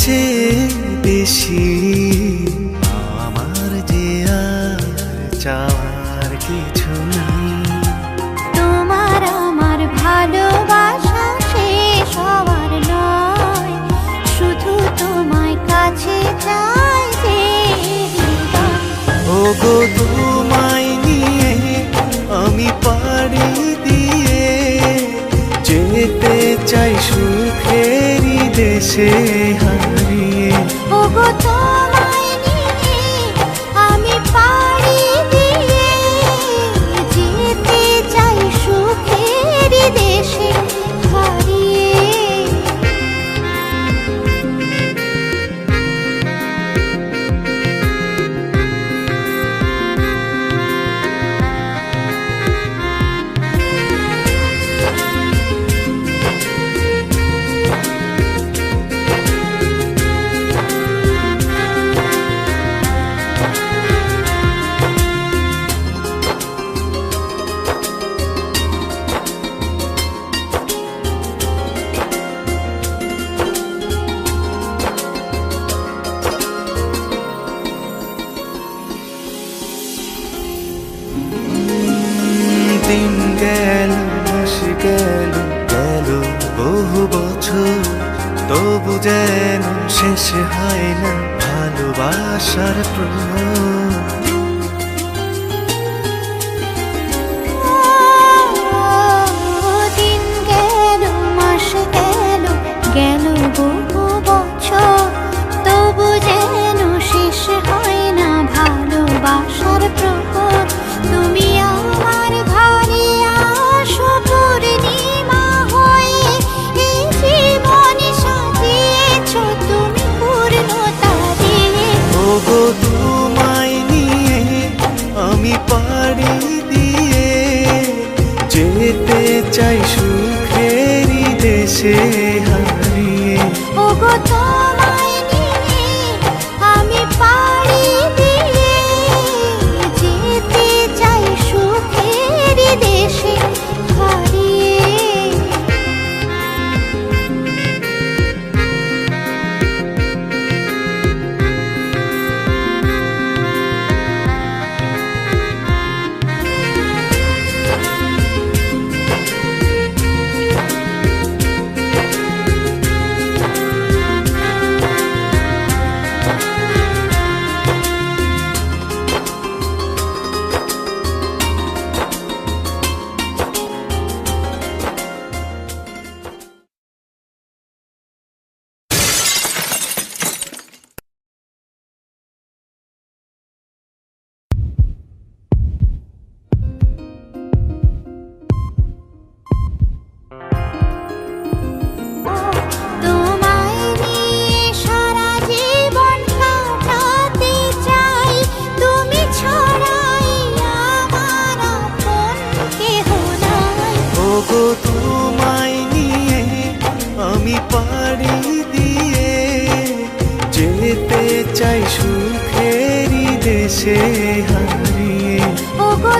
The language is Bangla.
চেয়ে বেশি আমার যে আর চাওয়ার কিছু নেই। তোমার আমার ভালোবাসা শেষ হওয়ার নয়, শুধু তোমায় কাছে চাই যে হৃদয়। ওগো তোমায় নিয়ে আমি পাড়ি দিয়ে যেতে চাই সুখেরই দেশে হারিয়ে। ওগো তোমায় নিয়ে আমি পাড়ি দিয়ে যেতে চাই সুখের দেশে হারিয়ে। দিন গেল মাস গেল গেল বহু বছর, তবু যেন শেষ হয় না ভালোবাসার প্রহর। দিন গেল মাস গেল গেল বহু বছর, তবু যেন শেষ হয় না ভালোবাসার প্রহর। তুমি আমার ঘরে আসো পূর্ণিমা হয়ে, এই জীবন সাজিয়েছ তুমি পূর্ণতা দিয়ে। ওগো তোমায় নিয়ে আমি পাড়ি দিয়ে যেতে চাই সুখেরই দেশে হারিয়ে। ওগো তোমায় নিয়ে আমি পাড়ি দিয়ে যেতে চাই সুখের দেশে হারিয়ে। তোমায় নিয়ে সারা জীবন কাটাতে চাই, তুমি ছাড়াই আমার আপন কেহ নাই। ওগো তোমায় নিয়ে আমি পাড়ি দিয়ে যেতে চাই সুখেরই দেশে হারিয়ে। ওগো